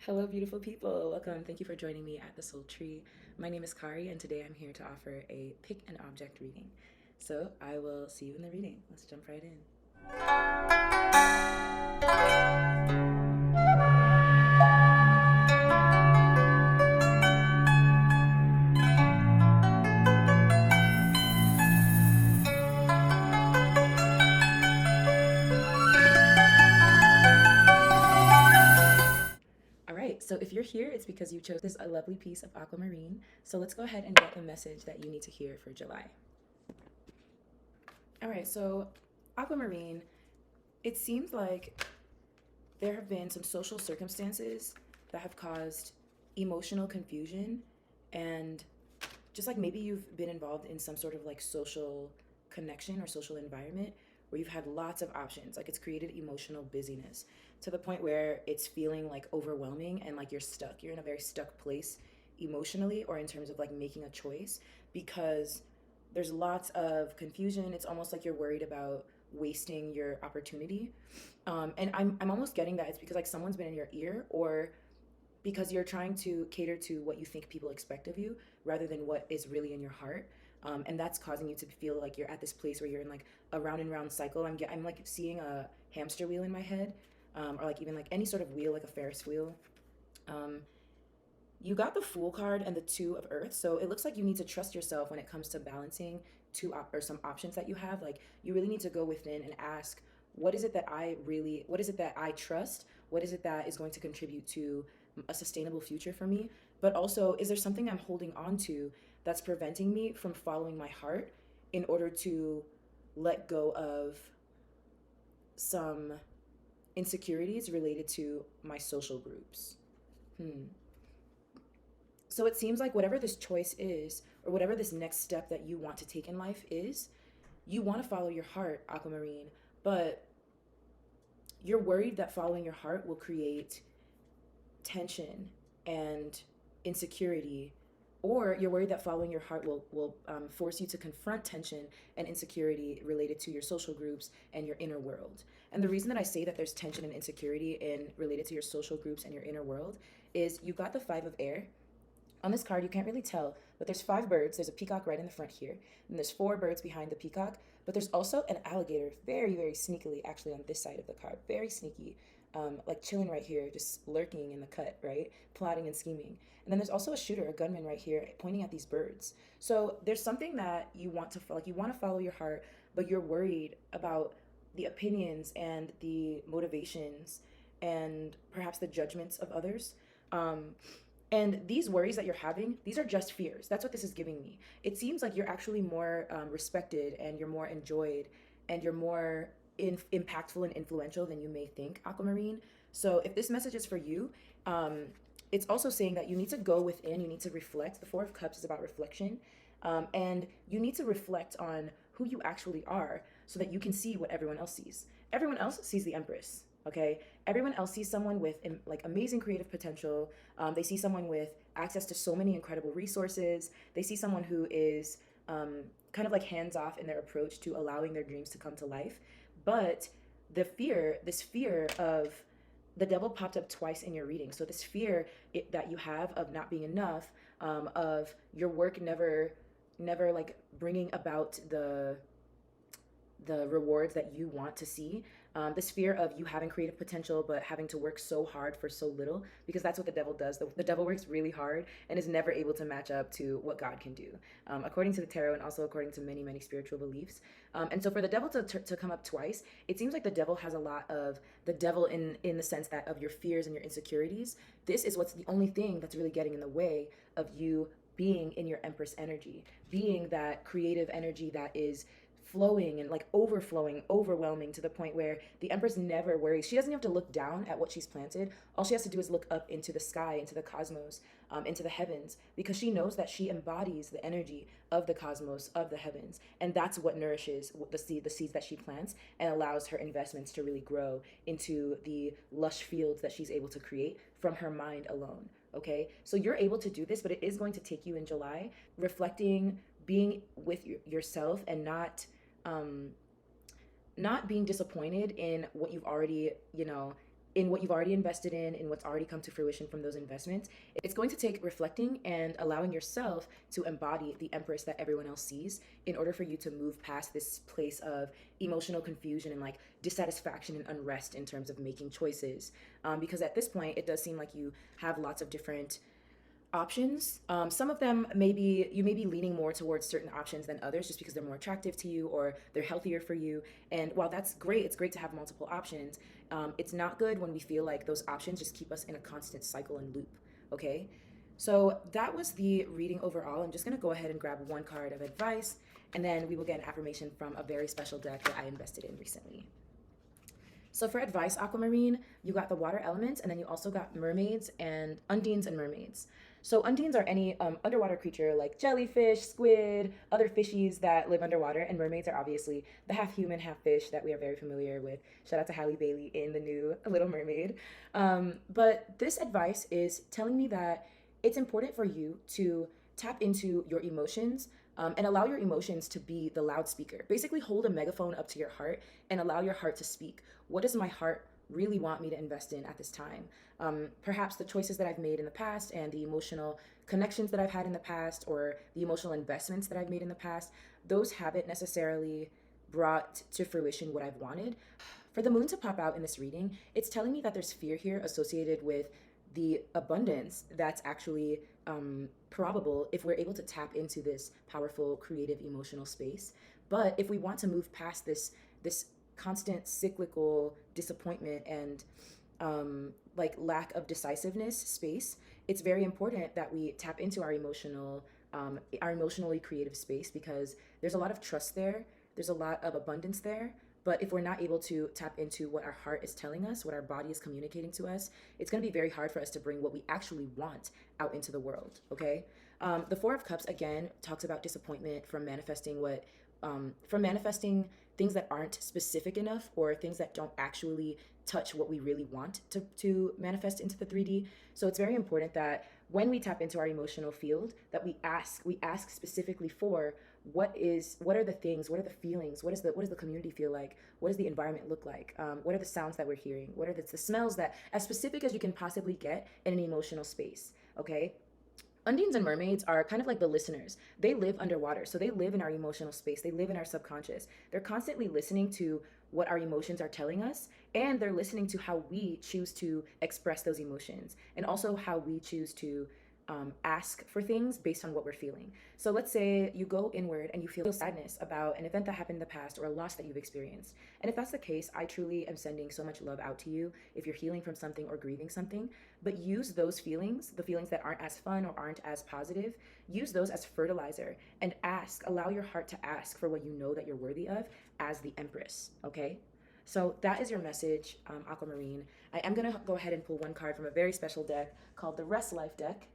Hello, beautiful people. Welcome. Thank you for joining me at the Soul Tree. My name is Kari, and today I'm here to offer a pick an object reading. So I will see you in the reading. Let's jump right in. All right, so if you're here, it's because you chose this a lovely piece of aquamarine. So let's go ahead and get the message that you need to hear for July. All right, so aquamarine, it seems like there have been some social circumstances that have caused emotional confusion and just like maybe you've been involved in some sort of like social connection or social environment where you've had lots of options. Like it's created emotional busyness to the point where it's feeling like overwhelming and like you're stuck. You're in a very stuck place emotionally or in terms of like making a choice because there's lots of confusion. It's almost like you're worried about wasting your opportunity. And I'm almost getting that it's because like someone's been in your ear or because you're trying to cater to what you think people expect of you rather than what is really in your heart. And that's causing you to feel like you're at this place where you're in like a round and round cycle. I'm like seeing a hamster wheel in my head, or like even like any sort of wheel, like a Ferris wheel. Um, you got the Fool card and the Two of Earth, so it looks like you need to trust yourself when it comes to balancing or some options that you have. Like you really need to go within and ask, what is it that I trust? What is it that is going to contribute to a sustainable future for me? But also, is there something I'm holding on to that's preventing me from following my heart in order to let go of some insecurities related to my social groups? Hmm. So it seems like whatever this choice is, or whatever this next step that you want to take in life is, you want to follow your heart, Aquamarine, but you're worried that following your heart will create tension and insecurity, or you're worried that following your heart will force you to confront tension and insecurity related to your social groups and your inner world. And the reason that I say that there's tension and insecurity in related to your social groups and your inner world is you got the Five of Air. On this card, you can't really tell, but there's five birds. There's a peacock right in the front here, and there's four birds behind the peacock. But there's also an alligator, very, very sneakily, actually, on this side of the card, very sneaky, like chilling right here, just lurking in the cut, right, plotting and scheming. And then there's also a shooter, a gunman right here, pointing at these birds. So there's something that you want to like. You want to follow your heart, but you're worried about the opinions and the motivations and perhaps the judgments of others. Um, and these worries that you're having, these are just fears. That's what this is giving me. It seems like you're actually more respected and you're more enjoyed and you're more impactful and influential than you may think, Aquamarine. So if this message is for you, it's also saying that you need to go within, you need to reflect. The Four of Cups is about reflection. And you need to reflect on who you actually are so that you can see what everyone else sees. Everyone else sees the Empress, okay? Everyone else sees someone with like amazing creative potential. They see someone with access to so many incredible resources. They see someone who is kind of like hands off in their approach to allowing their dreams to come to life. But this fear of the devil popped up twice in your reading. So this fear that you have of not being enough, of your work never like bringing about the rewards that you want to see. This fear of you having creative potential but having to work so hard for so little, because that's what the devil does. The devil works really hard and is never able to match up to what God can do, according to the tarot and also according to many, many spiritual beliefs. And so for the devil to come up twice, it seems like the devil has a lot of the devil in the sense that of your fears and your insecurities. This is what's the only thing that's really getting in the way of you being in your Empress energy, being that creative energy that is flowing and like overflowing, overwhelming to the point where the Empress never worries. She doesn't have to look down at what she's planted. All she has to do is look up into the sky, into the cosmos, into the heavens, because she knows that she embodies the energy of the cosmos, of the heavens. And that's what nourishes the seeds that she plants and allows her investments to really grow into the lush fields that she's able to create from her mind alone. Okay, so you're able to do this, but it is going to take you in July reflecting, being with yourself, and not being disappointed in what you've already in what you've already invested in what's already come to fruition from those investments. It's going to take reflecting and allowing yourself to embody the Empress that everyone else sees in order for you to move past this place of emotional confusion and like dissatisfaction and unrest in terms of making choices. Because at this point, it does seem like you have lots of different options. Some of them maybe you may be leaning more towards certain options than others just because they're more attractive to you or they're healthier for you. And while that's great, it's great to have multiple options. It's not good when we feel like those options just keep us in a constant cycle and loop. Okay, so that was the reading overall. I'm just going to go ahead and grab one card of advice, and then we will get an affirmation from a very special deck that I invested in recently. So for advice, Aquamarine, you got the water elements, and then you also got mermaids and undines and mermaids. So undines are any underwater creature like jellyfish, squid, other fishies that live underwater, and mermaids are obviously the half human, half fish that we are very familiar with. Shout out to Halle Bailey in the new Little Mermaid. But this advice is telling me that it's important for you to tap into your emotions and allow your emotions to be the loudspeaker. Basically, hold a megaphone up to your heart and allow your heart to speak. What does my heart really want me to invest in at this time? Perhaps the choices that I've made in the past and the emotional connections that I've had in the past, or the emotional investments that I've made in the past, those haven't necessarily brought to fruition what I've wanted. For the moon to pop out in this reading, it's telling me that there's fear here associated with the abundance that's actually probable if we're able to tap into this powerful, creative, emotional space. But if we want to move past this constant cyclical disappointment and like lack of decisiveness space, it's very important that we tap into our emotionally creative space, because there's a lot of trust there, there's a lot of abundance there. But if we're not able to tap into what our heart is telling us, what our body is communicating to us, it's going to be very hard for us to bring what we actually want out into the world, okay? The Four of Cups, again, talks about disappointment from manifesting things that aren't specific enough, or things that don't actually touch what we really want to manifest into the 3D. So it's very important that when we tap into our emotional field, that we ask specifically for what are the things, what are the feelings, what does the community feel like, what does the environment look like, what are the sounds that we're hearing, what are the smells, that as specific as you can possibly get in an emotional space, okay? Undines and mermaids are kind of like the listeners. They live underwater, so they live in our emotional space. They live in our subconscious. They're constantly listening to what our emotions are telling us, and they're listening to how we choose to express those emotions, and also how we choose to ask for things based on what we're feeling. So let's say you go inward and you feel sadness about an event that happened in the past or a loss that you've experienced. And if that's the case, I truly am sending so much love out to you if you're healing from something or grieving something. But use those feelings, the feelings that aren't as fun or aren't as positive, use those as fertilizer and allow your heart to ask for what you know that you're worthy of as the Empress, okay? So that is your message, Aquamarine. I am going to go ahead and pull one card from a very special deck called the Rest Life deck.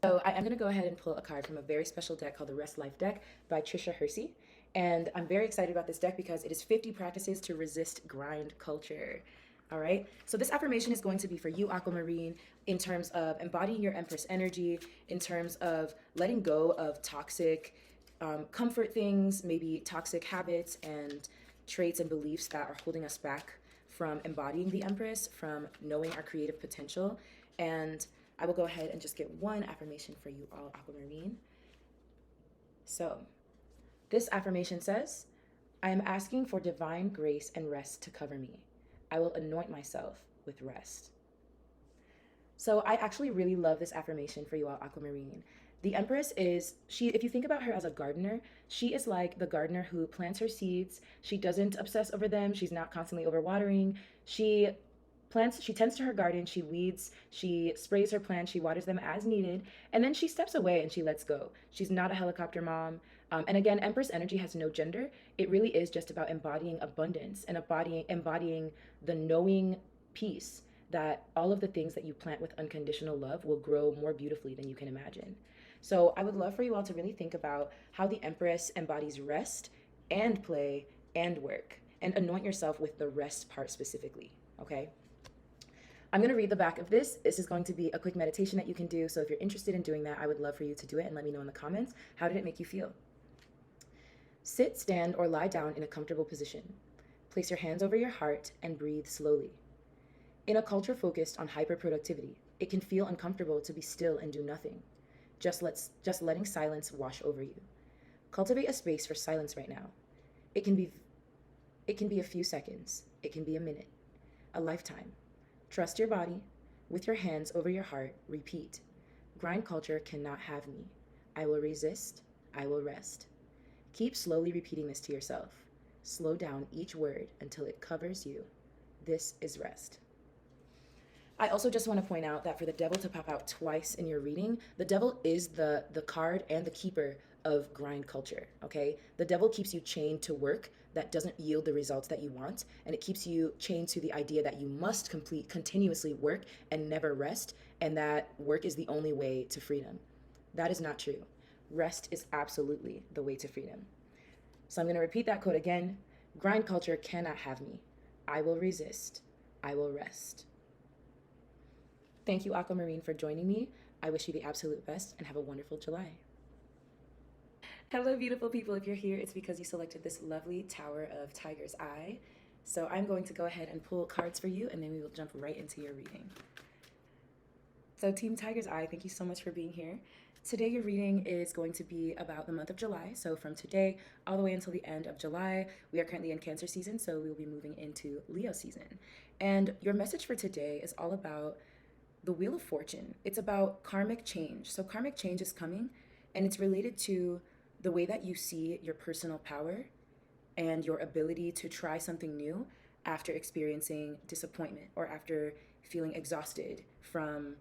So I am going to go ahead and pull a card from a very special deck called the Rest Life deck by Trisha Hersey. And I'm very excited about this deck because it is 50 practices to resist grind culture. All right. So this affirmation is going to be for you, Aquamarine, in terms of embodying your Empress energy, in terms of letting go of toxic comfort things, maybe toxic habits and traits and beliefs that are holding us back from embodying the Empress, from knowing our creative potential. And I will go ahead and just get one affirmation for you all, Aquamarine. So this affirmation says, I am asking for divine grace and rest to cover me. I will anoint myself with rest. So I actually really love this affirmation for you all, Aquamarine. The Empress if you think about her as a gardener, she is like the gardener who plants her seeds. She doesn't obsess over them. She's not constantly overwatering. She tends to her garden, she weeds, she sprays her plants, she waters them as needed, and then she steps away and she lets go. She's not a helicopter mom. And again, Empress energy has no gender. It really is just about embodying abundance and embodying the knowing peace that all of the things that you plant with unconditional love will grow more beautifully than you can imagine. So I would love for you all to really think about how the Empress embodies rest and play and work, and anoint yourself with the rest part specifically, okay? I'm going to read the back of this. This is going to be a quick meditation that you can do. So if you're interested in doing that, I would love for you to do it and let me know in the comments. How did it make you feel? Sit, stand, or lie down in a comfortable position. Place your hands over your heart and breathe slowly. In a culture focused on hyperproductivity, it can feel uncomfortable to be still and do nothing. Just letting silence wash over you. Cultivate a space for silence right now. It can be it can be a few seconds. It can be a minute, a lifetime. Trust your body. With your hands over your heart, repeat. Grind culture cannot have me. I will resist. I will rest. Keep slowly repeating this to yourself. Slow down each word until it covers you. This is rest. I also just want to point out that for the devil to pop out twice in your reading, the devil is the card and the keeper of grind culture, okay? The devil keeps you chained to work that doesn't yield the results that you want, and it keeps you chained to the idea that you must complete continuously work and never rest, and that work is the only way to freedom. That is not true. Rest is absolutely the way to freedom. So I'm going to repeat that quote again. Grind culture cannot have me. I will resist. I will rest. Thank you, Aquamarine, for joining me. I wish you the absolute best and have a wonderful July. Hello, beautiful people. If you're here, it's because you selected this lovely Tower of Tiger's Eye. So I'm going to go ahead and pull cards for you, and then we will jump right into your reading. So Team Tiger's Eye, thank you so much for being here. Today your reading is going to be about the month of July. So from today all the way until the end of July, we are currently in Cancer season, so we will be moving into Leo season. And your message for today is all about the Wheel of Fortune. It's about karmic change. So karmic change is coming, and it's related to the way that you see your personal power and your ability to try something new after experiencing disappointment or after feeling exhausted from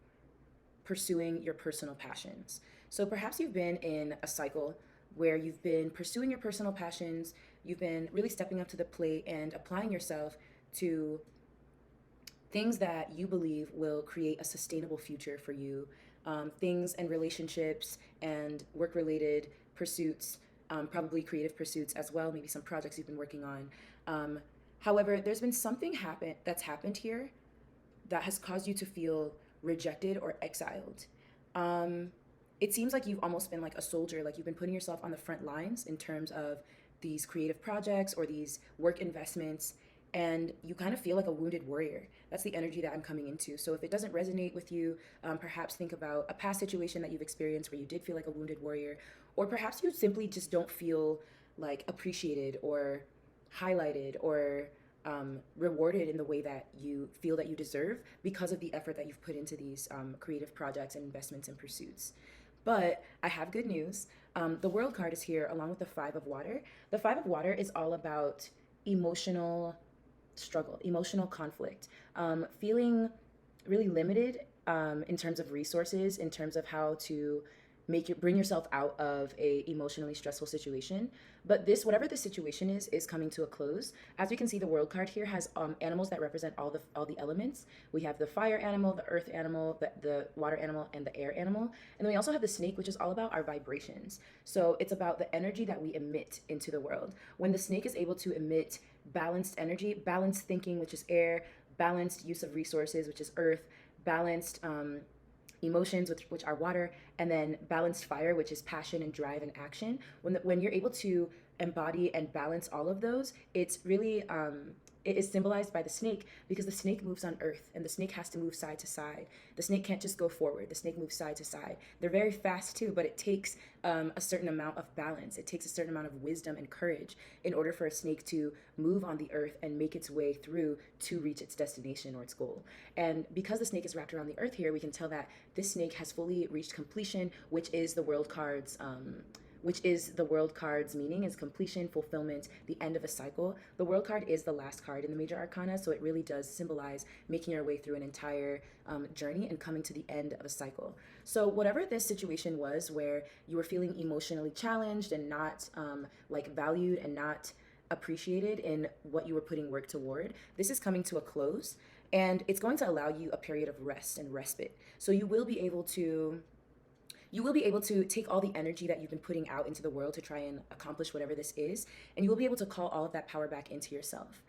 pursuing your personal passions. So perhaps you've been in a cycle where you've been pursuing your personal passions, you've been really stepping up to the plate and applying yourself to things that you believe will create a sustainable future for you, things and relationships and work-related pursuits, probably creative pursuits as well, maybe some projects you've been working on. However, there's been something that's happened here that has caused you to feel rejected or exiled. It seems like you've almost been like a soldier, like you've been putting yourself on the front lines in terms of these creative projects or these work investments, and you kind of feel like a wounded warrior. That's the energy that I'm coming into. So if it doesn't resonate with you, perhaps think about a past situation that you've experienced where you did feel like a wounded warrior, or perhaps you simply just don't feel like appreciated or highlighted or rewarded in the way that you feel that you deserve because of the effort that you've put into these creative projects and investments and pursuits. But I have good news. The World card is here along with the Five of Water. The Five of Water is all about emotional struggle, emotional conflict, feeling really limited in terms of resources, in terms of how to bring yourself out of a emotionally stressful situation. But this, whatever the situation is coming to a close. As we can see, the World card here has animals that represent all the elements. We have the fire animal, the earth animal, the water animal, and the air animal. And then we also have the snake, which is all about our vibrations. So it's about the energy that we emit into the world. When the snake is able to emit balanced energy, balanced thinking, which is air, balanced use of resources, which is earth, balanced emotions, which are water, and then balanced fire, which is passion and drive and action. When you're able to embody and balance all of those, it's really it is symbolized by the snake, because the snake moves on earth and the snake has to move side to side. The snake can't just go forward. The snake moves side to side. They're very fast too, but it takes a certain amount of balance. It takes a certain amount of wisdom and courage in order for a snake to move on the earth and make its way through to reach its destination or its goal. And because the snake is wrapped around the earth here, we can tell that this snake has fully reached completion, which is the World card's meaning, is completion, fulfillment, the end of a cycle. The World card is the last card in the major arcana, so it really does symbolize making your way through an entire journey and coming to the end of a cycle. So whatever this situation was where you were feeling emotionally challenged and not valued and not appreciated in what you were putting work toward, this is coming to a close, and it's going to allow you a period of rest and respite. So you will be able to take all the energy that you've been putting out into the world to try and accomplish whatever this is, and you will be able to call all of that power back into yourself.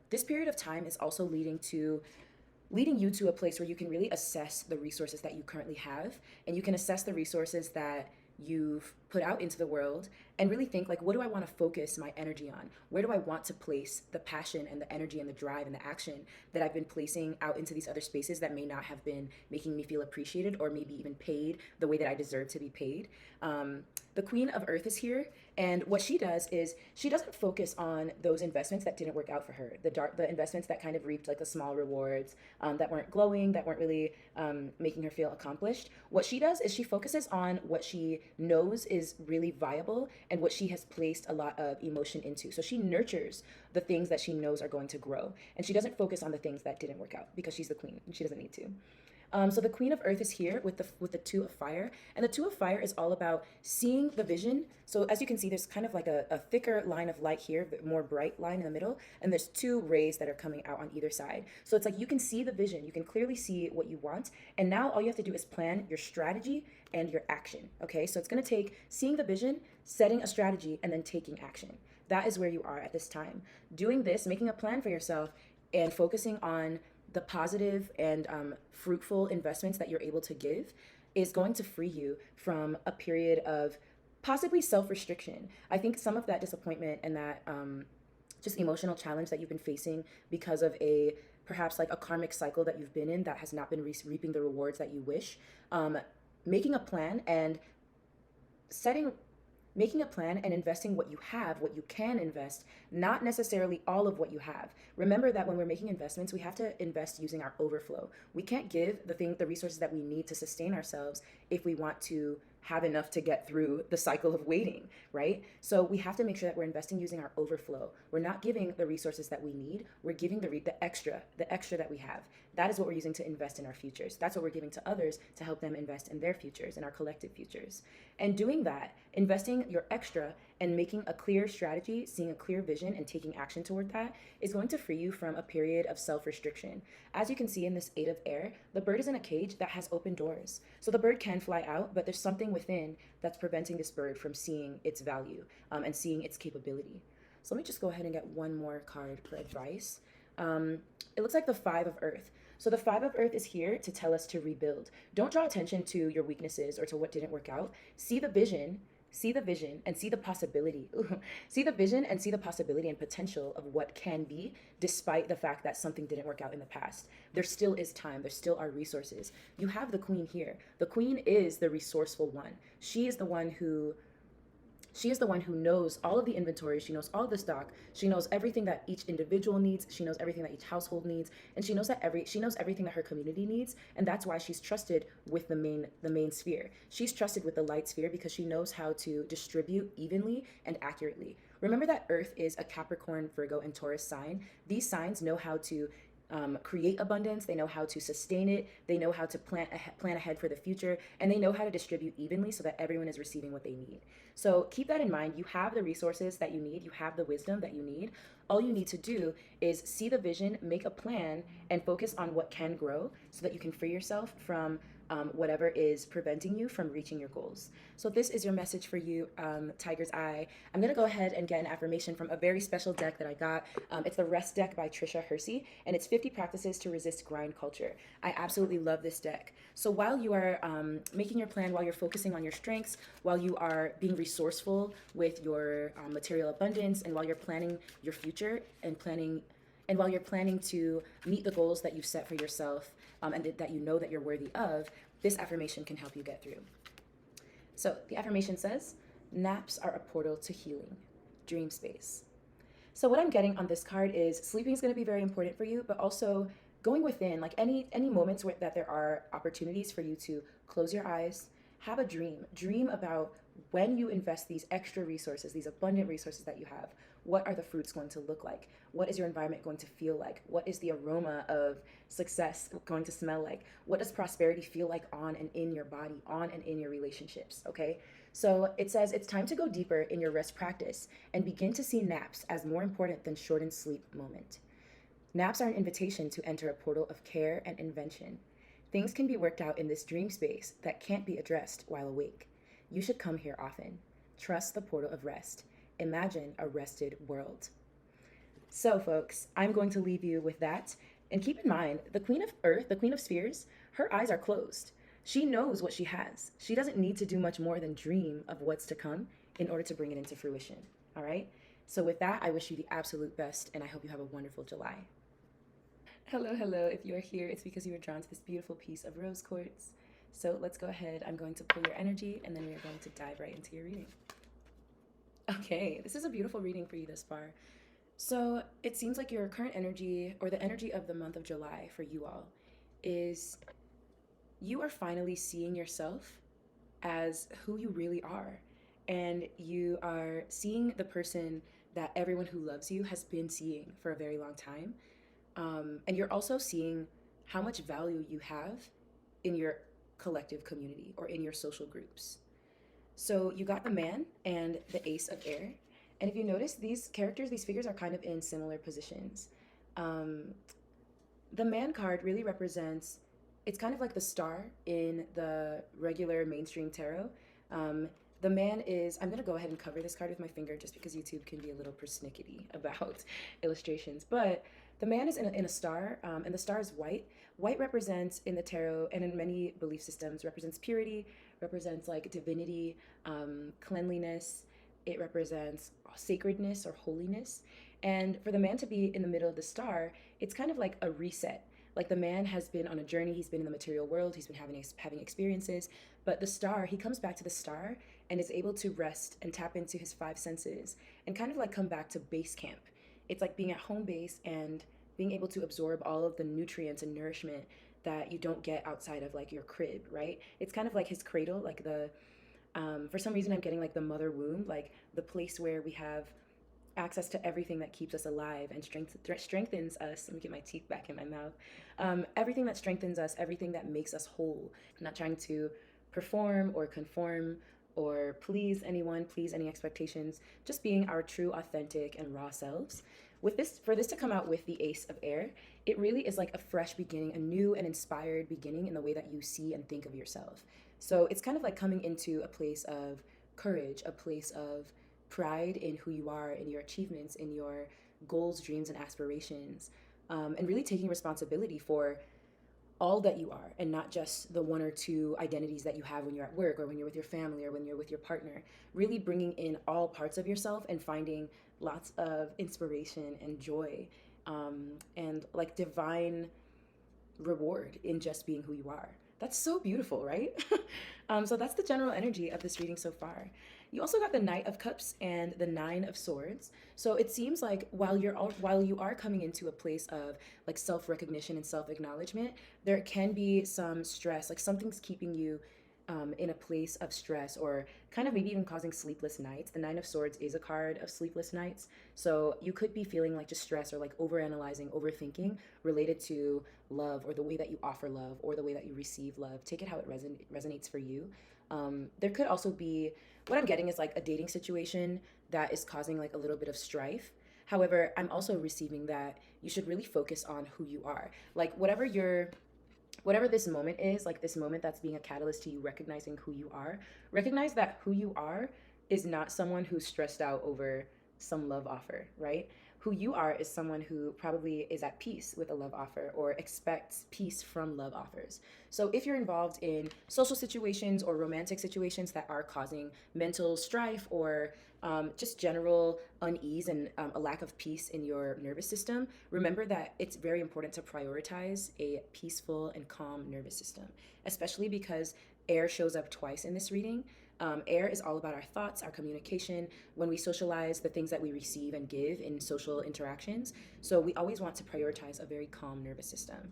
This period of time is also leading you to a place where you can really assess the resources that you currently have, and you can assess the resources that you've put out into the world, and really think like, what do I want to focus my energy on? Where do I want to place the passion and the energy and the drive and the action that I've been placing out into these other spaces that may not have been making me feel appreciated or maybe even paid the way that I deserve to be paid? The Queen of Earth is here, and what she does is she doesn't focus on those investments that didn't work out for her, the investments that kind of reaped like the small rewards, that weren't glowing, that weren't really making her feel accomplished. What she does is she focuses on what she knows is really viable and what she has placed a lot of emotion into. So she nurtures the things that she knows are going to grow, and she doesn't focus on the things that didn't work out because she's the queen and she doesn't need to. So the Queen of Earth is here with the Two of Fire, and the Two of Fire is all about seeing the vision. So as you can see, there's kind of like a thicker line of light here, but more bright line in the middle, and there's two rays that are coming out on either side. So it's like you can see the vision, you can clearly see what you want, and now all you have to do is plan your strategy and your action. Okay, so it's going to take seeing the vision, setting a strategy, and then taking action. That is where you are at this time. Doing this, making a plan for yourself, and focusing on the positive and fruitful investments that you're able to give is going to free you from a period of possibly self-restriction. I think some of that disappointment and that just emotional challenge that you've been facing because of perhaps like a karmic cycle that you've been in that has not been reaping the rewards that you wish, making a plan and setting making a plan and investing what you have, what you can invest, not necessarily all of what you have. Remember that when we're making investments, we have to invest using our overflow. We can't give the resources that we need to sustain ourselves if we want to have enough to get through the cycle of waiting, right? So we have to make sure that we're investing using our overflow. We're not giving the resources that we need. We're giving the extra that we have. That is what we're using to invest in our futures. That's what we're giving to others to help them invest in their futures, in our collective futures. And doing that, investing your extra and making a clear strategy, seeing a clear vision and taking action toward that is going to free you from a period of self-restriction. As you can see in this Eight of Air, the bird is in a cage that has open doors. So the bird can fly out, but there's something within that's preventing this bird from seeing its value and seeing its capability. So let me just go ahead and get one more card for advice. It looks like the Five of Earth. So the Five of Earth is here to tell us to rebuild. Don't draw attention to your weaknesses or to what didn't work out. See the vision and see the possibility. See the vision and see the possibility and potential of what can be, despite the fact that something didn't work out in the past. There still is time. There still are resources. You have the queen here. The queen is the resourceful one. She is the one who knows all of the inventory. She knows all of the stock. She knows everything that each individual needs. She knows everything that each household needs, and she knows everything that her community needs. And that's why she's trusted with the main sphere. She's trusted with the light sphere because she knows how to distribute evenly and accurately. Remember that Earth is a Capricorn, Virgo, and Taurus sign. These signs know how to create abundance. They know how to sustain it. They know how to plan ahead for the future, and they know how to distribute evenly so that everyone is receiving what they need. So keep that in mind. You have the resources that you need. You have the wisdom that you need. All you need to do is see the vision, make a plan, and focus on what can grow so that you can free yourself from whatever is preventing you from reaching your goals. So this is your message for you, Tiger's Eye. I'm going to go ahead and get an affirmation from a very special deck that I got. It's the Rest deck by Trisha Hersey, and it's 50 Practices to Resist Grind Culture. I absolutely love this deck. So while you are making your plan, while you're focusing on your strengths, while you are being resourceful with your material abundance, and while you're planning your future and while you're planning to meet the goals that you've set for yourself and that you know that you're worthy of, this affirmation can help you get through. So the affirmation says, naps are a portal to healing, dream space. So what I'm getting on this card is sleeping is going to be very important for you, but also going within, like any moments that there are opportunities for you to close your eyes, have a dream about when you invest these extra resources, these abundant resources that you have. What are the fruits going to look like? What is your environment going to feel like? What is the aroma of success going to smell like? What does prosperity feel like on and in your body, on and in your relationships, okay? So it says it's time to go deeper in your rest practice and begin to see naps as more important than shortened sleep moment. Naps are an invitation to enter a portal of care and invention. Things can be worked out in this dream space that can't be addressed while awake. You should come here often. Trust the portal of rest. Imagine a rested world. So folks, I'm going to leave you with that. And keep in mind, the Queen of Earth, the Queen of Spheres, her eyes are closed. She knows what she has. She doesn't need to do much more than dream of what's to come in order to bring it into fruition. All right? So, with that, I wish you the absolute best, and I hope you have a wonderful July. Hello, hello. If you are here, it's because you were drawn to this beautiful piece of rose quartz. So, let's go ahead. I'm going to pull your energy, and then we are going to dive right into your reading. Okay, this is a beautiful reading for you thus far. So, it seems like your current energy, or the energy of the month of July for you all, is you are finally seeing yourself as who you really are. And you are seeing the person that everyone who loves you has been seeing for a very long time. And you're also seeing how much value you have in your collective community or in your social groups. So you got the man and the ace of air. And if you notice, these characters, these figures are kind of in similar positions. Um, the man card really represents, it's kind of like the star in the regular mainstream tarot. Um, the man is, I'm going to go ahead and cover this card with my finger just because YouTube can be a little persnickety about illustrations. But the man is in a star, and the star is white. White represents in the tarot and in many belief systems represents purity, represents like divinity, cleanliness. It represents sacredness or holiness. And for the man to be in the middle of the star, it's kind of like a reset. Like the man has been on a journey, he's been in the material world, he's been having experiences, but the star, he comes back to the star and is able to rest and tap into his five senses and kind of like come back to base camp. It's like being at home base and being able to absorb all of the nutrients and nourishment that you don't get outside of like your crib, right? It's kind of like his cradle, like the for some reason I'm getting like the mother womb, like the place where we have access to everything that keeps us alive and strengthens us. Let me get my teeth back in my mouth. Everything that strengthens us, everything that makes us whole. I'm not trying to perform or conform or please anyone, please any expectations, just being our true, authentic, and raw selves. With this, for this to come out with the Ace of Air, it really is like a fresh beginning, a new and inspired beginning in the way that you see and think of yourself. So it's kind of like coming into a place of courage, a place of pride in who you are, in your achievements, in your goals, dreams, and aspirations, and really taking responsibility for all that you are and not just the one or two identities that you have when you're at work or when you're with your family or when you're with your partner. Really bringing in all parts of yourself and finding lots of inspiration and joy, and like divine reward in just being who you are. That's so beautiful, right? So that's the general energy of this reading so far. You also got the Knight of Cups and the Nine of Swords. So it seems like while you are coming into a place of like self-recognition and self-acknowledgement, there can be some stress, like something's keeping you in a place of stress or kind of maybe even causing sleepless nights. The Nine of Swords is a card of sleepless nights. So you could be feeling like just stress or like overanalyzing, overthinking related to love or the way that you offer love or the way that you receive love. Take it how it resonates for you. There could also be, what I'm getting is like a dating situation that is causing like a little bit of strife. However, I'm also receiving that you should really focus on who you are. Like whatever this moment is, like this moment that's being a catalyst to you recognizing who you are, recognize that who you are is not someone who's stressed out over some love offer, right? Who you are is someone who probably is at peace with a love offer or expects peace from love offers. So if you're involved in social situations or romantic situations that are causing mental strife or just general unease and a lack of peace in your nervous system, remember that it's very important to prioritize a peaceful and calm nervous system, especially because air shows up twice in this reading. Air is all about our thoughts, our communication, when we socialize, the things that we receive and give in social interactions. So we always want to prioritize a very calm nervous system.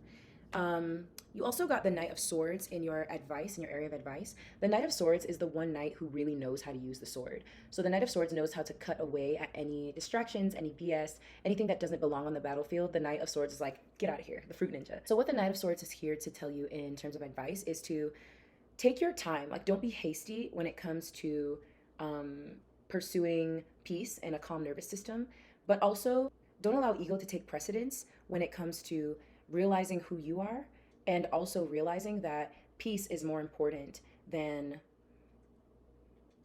You also got the Knight of Swords in your advice, in your area of advice. The Knight of Swords is the one knight who really knows how to use the sword. So the Knight of Swords knows how to cut away at any distractions, any BS, anything that doesn't belong on the battlefield. The Knight of Swords is like, get out of here, the fruit ninja. So what the Knight of Swords is here to tell you in terms of advice is to take your time. Like, don't be hasty when it comes to pursuing peace and a calm nervous system, but also don't allow ego to take precedence when it comes to realizing who you are and also realizing that peace is more important than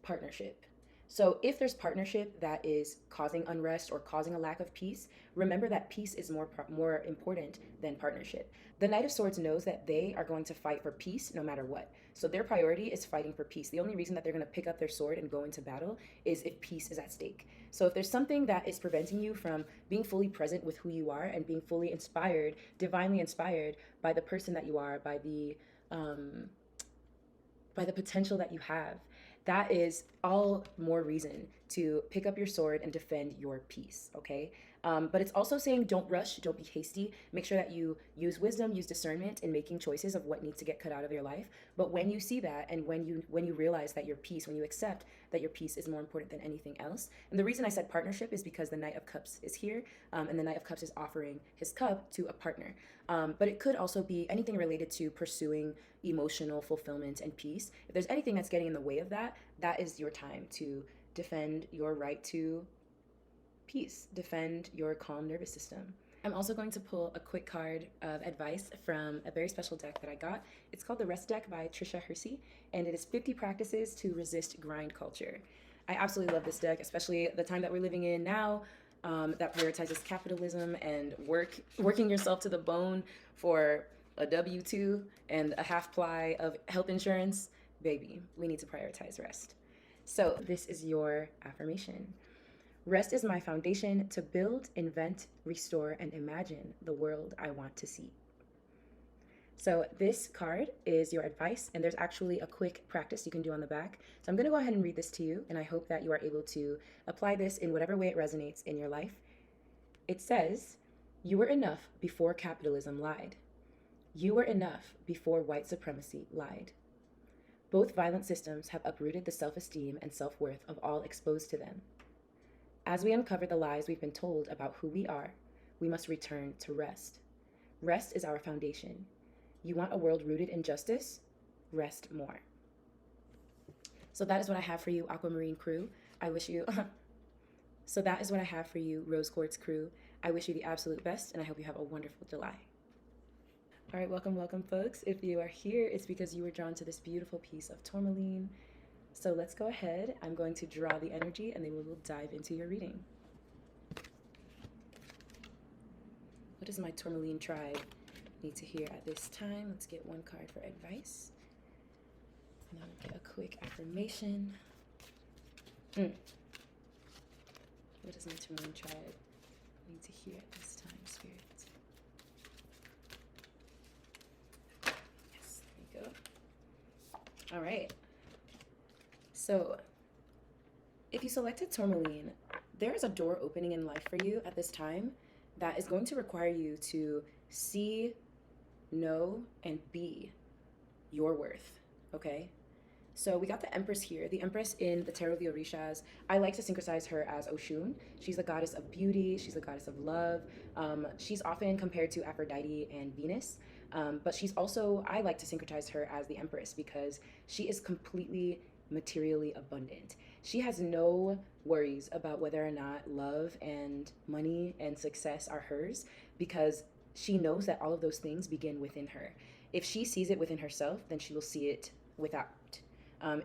partnership. So if there's partnership that is causing unrest or causing a lack of peace, remember that peace is more important than partnership. The Knight of Swords knows that they are going to fight for peace no matter what. So their priority is fighting for peace. The only reason that they're going to pick up their sword and go into battle is if peace is at stake. So if there's something that is preventing you from being fully present with who you are and being fully inspired, divinely inspired by the person that you are, um, by the potential that you have, that is all more reason to pick up your sword and defend your peace, okay? But it's also saying don't rush, don't be hasty. Make sure that you use wisdom, use discernment in making choices of what needs to get cut out of your life. But when you see that, and when you realize that your peace, when you accept that your peace is more important than anything else, and the reason I said partnership is because the Knight of Cups is here, and the Knight of Cups is offering his cup to a partner. But it could also be anything related to pursuing emotional fulfillment and peace. If there's anything that's getting in the way of that, that is your time to defend your right to peace, defend your calm nervous system. I'm also going to pull a quick card of advice from a very special deck that I got. It's called the Rest Deck by Trisha Hersey, and it is 50 practices to resist grind culture. I absolutely love this deck, especially the time that we're living in now, that prioritizes capitalism and working yourself to the bone for a W-2 and a half ply of health insurance. Baby, we need to prioritize rest. So this is your affirmation. Rest is my foundation to build, invent, restore, and imagine the world I want to see. So this card is your advice, and there's actually a quick practice you can do on the back. So I'm going to go ahead and read this to you, and I hope that you are able to apply this in whatever way it resonates in your life. It says, "You were enough before capitalism lied. You were enough before white supremacy lied. Both violent systems have uprooted the self-esteem and self-worth of all exposed to them. As we uncover the lies we've been told about who we are, we must return to rest. Rest is our foundation. You want a world rooted in justice? Rest more." So that is what I have for you, Aquamarine crew. I wish you... So that is what I have for you, Rose Quartz crew. I wish you the absolute best, and I hope you have a wonderful July. All right, welcome, folks. If you are here, it's because you were drawn to this beautiful piece of Tourmaline. So let's go ahead. I'm going to draw the energy, and then we will dive into your reading. What does my Tourmaline tribe need to hear at this time? Let's get one card for advice. And then we'll get a quick affirmation. What does my Tourmaline tribe need to hear at this time, Spirit? Yes, there we go. All right. So, if you selected Tourmaline, there is a door opening in life for you at this time that is going to require you to see, know, and be your worth, okay? So we got the Empress here. The Empress in the Tarot of the Orishas, I like to synchronize her as Oshun. She's the goddess of beauty. She's the goddess of love. She's often compared to Aphrodite and Venus. But she's also, I like to synchronize her as the Empress because she is completely materially abundant. She has no worries about whether or not love and money and success are hers because she knows that all of those things begin within her. If she sees it within herself, then she will see it without.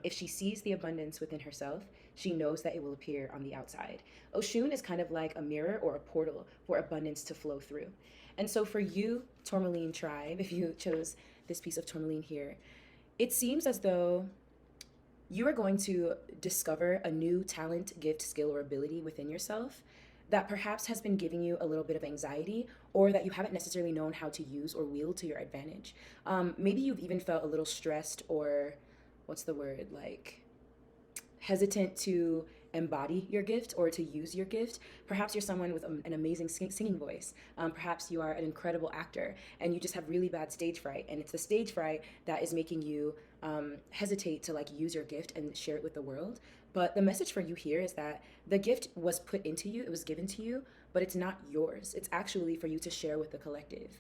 If she sees the abundance within herself, she knows that it will appear on the outside. Oshun is kind of like a mirror or a portal for abundance to flow through. And so for you, Tourmaline tribe, if you chose this piece of Tourmaline here, it seems as though you are going to discover a new talent, gift, skill, or ability within yourself that perhaps has been giving you a little bit of anxiety or that you haven't necessarily known how to use or wield to your advantage. Maybe you've even felt a little stressed or, hesitant to embody your gift or to use your gift. Perhaps you're someone with an amazing singing voice. Perhaps you are an incredible actor and you just have really bad stage fright, and it's the stage fright that is making you hesitate to use your gift and share it with the world. But the message for you here is that the gift was put into you, it was given to you, but it's not yours. It's actually for you to share with the collective.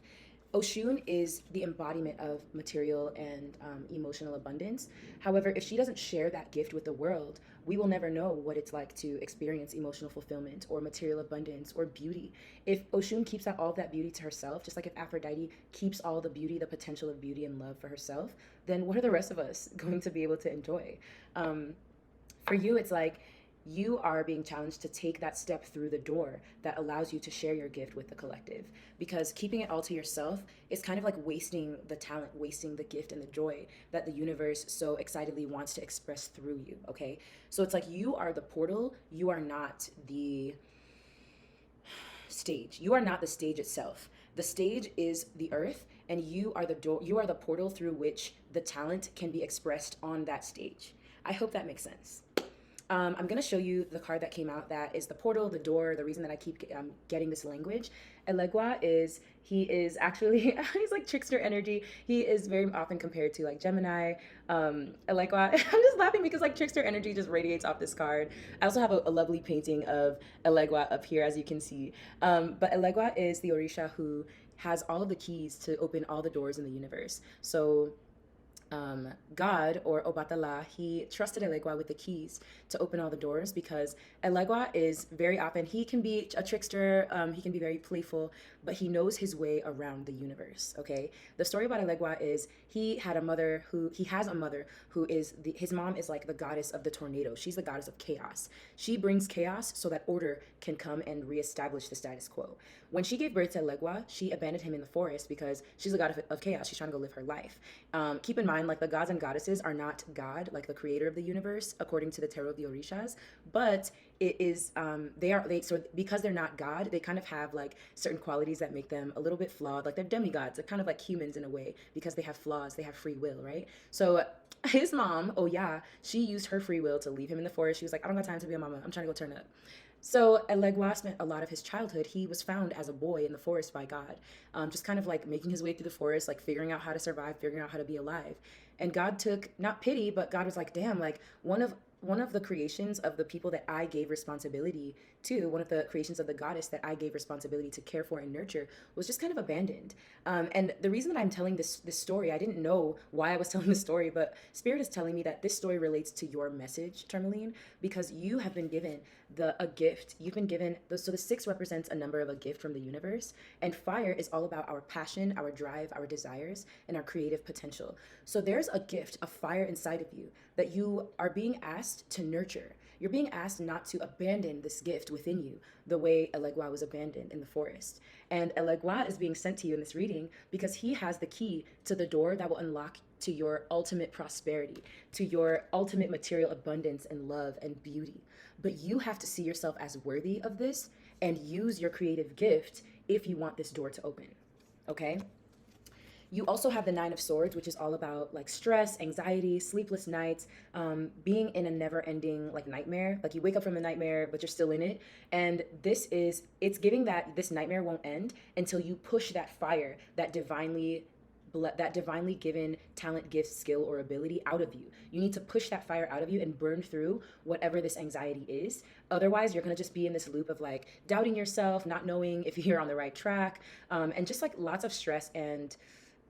Oshun is the embodiment of material and emotional abundance. However, if she doesn't share that gift with the world, we will never know what it's like to experience emotional fulfillment or material abundance or beauty. If Oshun keeps all of that beauty to herself, just like if Aphrodite keeps all the beauty, the potential of beauty and love for herself, then what are the rest of us going to be able to enjoy? For you, it's like you are being challenged to take that step through the door that allows you to share your gift with the collective. Because keeping it all to yourself is kind of like wasting the talent, wasting the gift and the joy that the universe so excitedly wants to express through you, okay? So it's like you are the portal, you are not the stage. You are not the stage itself. The stage is the earth, and you are the door, you are the portal through which the talent can be expressed on that stage. I hope that makes sense. I'm going to show you the card that came out that is the portal, the door, the reason that I keep getting this language. Elegua he is actually, he's like trickster energy. He is very often compared to like Gemini. Elegua, I'm just laughing because like trickster energy just radiates off this card. I also have a lovely painting of Elegua up here, as you can see. But Elegua is the Orisha who has all of the keys to open all the doors in the universe. So God, or Obatala, he trusted Elegua with the keys to open all the doors, because Elegua is very often, he can be a trickster, he can be very playful, but he knows his way around the universe, okay? The story about Elegua is he has a mother who is, his mom is like the goddess of the tornado. She's the goddess of chaos. She brings chaos so that order can come and reestablish the status quo. When she gave birth to Elegua, she abandoned him in the forest because she's the god of chaos. She's trying to go live her life. Keep in mind, like, the gods and goddesses are not God, like the creator of the universe, according to the tarot of the Orishas, but it is, so because they're not God, they kind of have like certain qualities that make them a little bit flawed. Like, they're demigods. They're kind of like humans in a way, because they have flaws, they have free will, right? So his mom, oh yeah, she used her free will to leave him in the forest. She was like, I don't got time to be a mama. I'm trying to go turn up. So Elegua spent a lot of his childhood, he was found as a boy in the forest by God, just kind of like making his way through the forest, like figuring out how to survive, figuring out how to be alive. And God took, not pity, but God was like, damn, like one of the creations of the people that I gave responsibility to, one of the creations of the goddess that I gave responsibility to care for and nurture, was just kind of abandoned. And the reason that I'm telling this story, I didn't know why I was telling this story, but Spirit is telling me that this story relates to your message, Tourmaline, because you have been given a gift. You've been given, so the 6 represents a number of a gift from the universe, and fire is all about our passion, our drive, our desires, and our creative potential. So there's a gift, a fire inside of you that you are being asked to nurture. You're being asked not to abandon this gift within you the way Elegua was abandoned in the forest. And Elegua is being sent to you in this reading because he has the key to the door that will unlock to your ultimate prosperity, to your ultimate material abundance and love and beauty. But you have to see yourself as worthy of this and use your creative gift if you want this door to open, okay? You also have the 9 of Swords, which is all about like stress, anxiety, sleepless nights, being in a never-ending like nightmare. Like, you wake up from a nightmare, but you're still in it. And it's giving that this nightmare won't end until you push that fire, that divinely given talent, gift, skill, or ability out of you. You need to push that fire out of you and burn through whatever this anxiety is. Otherwise, you're gonna just be in this loop of like doubting yourself, not knowing if you're on the right track, and just like lots of stress and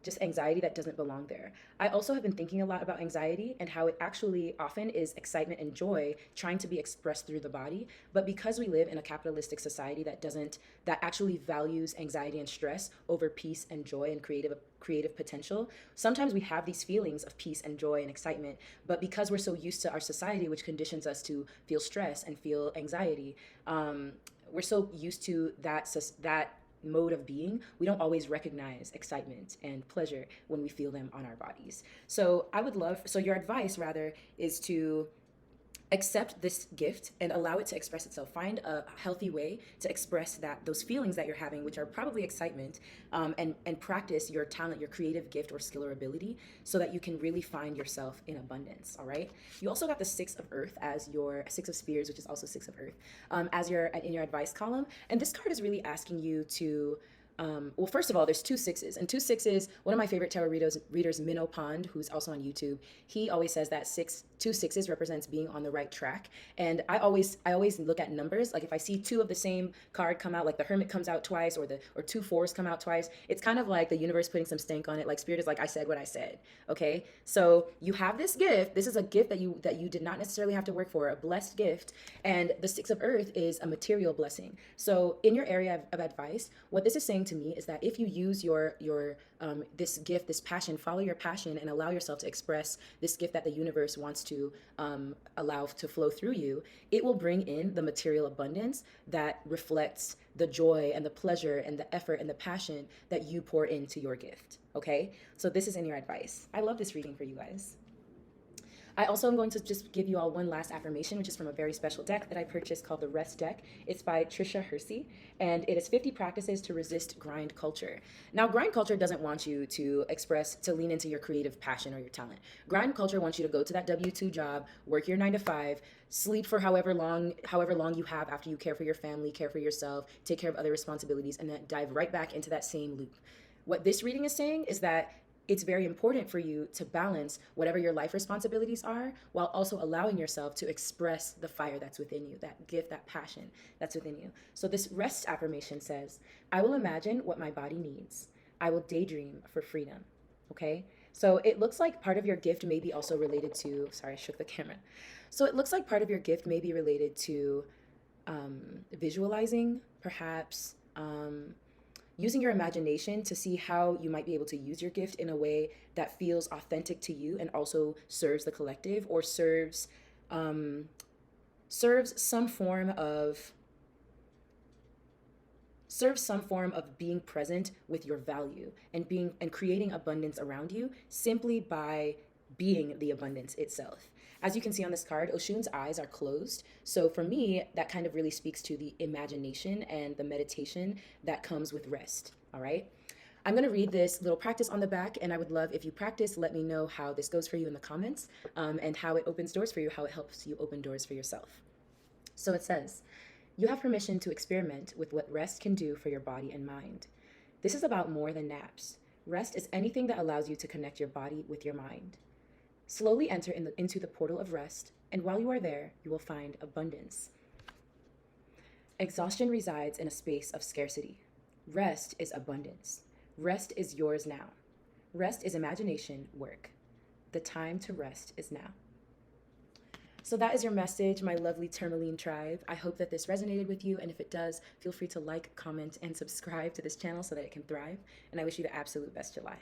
just anxiety that doesn't belong there. I also have been thinking a lot about anxiety and how it actually often is excitement and joy trying to be expressed through the body. But because we live in a capitalistic society that actually values anxiety and stress over peace and joy and creative potential, sometimes we have these feelings of peace and joy and excitement, but because we're so used to our society, which conditions us to feel stress and feel anxiety, we're so used to that mode of being, we don't always recognize excitement and pleasure when we feel them on our bodies. So your advice rather is to accept this gift and allow it to express itself. Find a healthy way to express those feelings that you're having, which are probably excitement, and practice your talent, your creative gift or skill or ability, so that you can really find yourself in abundance. All right. You also got the 6 of Earth as your 6 of Spears, which is also 6 of Earth, in your advice column. And this card is really asking you to. Well, first of all, there's 2 6s, and 2 6s. One of my favorite tarot readers, Minnow Pond, who's also on YouTube, he always says that 2 6s represents being on the right track. And I always look at numbers. Like, if I see 2 of the same card come out, like the Hermit comes out twice, or 2 4s come out twice, it's kind of like the universe putting some stank on it. Like, Spirit is like, I said what I said. Okay, so you have this gift. This is a gift that you did not necessarily have to work for, a blessed gift. And the 6 of Earth is a material blessing. So in your area of advice, what this is saying saying to me is that if you use your this gift, this passion, follow your passion, and allow yourself to express this gift that the universe wants to allow to flow through you, it will bring in the material abundance that reflects the joy and the pleasure and the effort and the passion that you pour into your gift. Okay, so this is in your advice. I love this reading for you guys. I also am going to just give you all one last affirmation, which is from a very special deck that I purchased called the Rest deck. It's by Trisha Hersey, and it is 50 practices to resist grind culture. Now, grind culture doesn't want you to lean into your creative passion or your talent. Grind culture wants you to go to that W-2 job, work your 9 to 5, sleep for however long you have after you care for your family, care for yourself, take care of other responsibilities, and then dive right back into that same loop. What this reading is saying is that it's very important for you to balance whatever your life responsibilities are while also allowing yourself to express the fire that's within you, that gift, that passion that's within you. So this rest affirmation says, I will imagine what my body needs. I will daydream for freedom. Okay? So it looks like part of your gift may be also related to, sorry, I shook the camera. So it looks like part of your gift may be related to visualizing, perhaps, using your imagination to see how you might be able to use your gift in a way that feels authentic to you and also serves the collective, or serves some form of being present with your value and creating abundance around you simply by being the abundance itself. As you can see on this card, Oshun's eyes are closed. So for me, that kind of really speaks to the imagination and the meditation that comes with rest, all right? I'm gonna read this little practice on the back, and I would love if you practice, let me know how this goes for you in the comments, and how it opens doors for you, how it helps you open doors for yourself. So it says, you have permission to experiment with what rest can do for your body and mind. This is about more than naps. Rest is anything that allows you to connect your body with your mind. Slowly enter into the portal of rest, and while you are there, you will find abundance. Exhaustion resides in a space of scarcity. Rest is abundance. Rest is yours now. Rest is imagination work. The time to rest is now. So that is your message, my lovely Tourmaline tribe. I hope that this resonated with you, and if it does, feel free to like, comment, and subscribe to this channel so that it can thrive. And I wish you the absolute best July.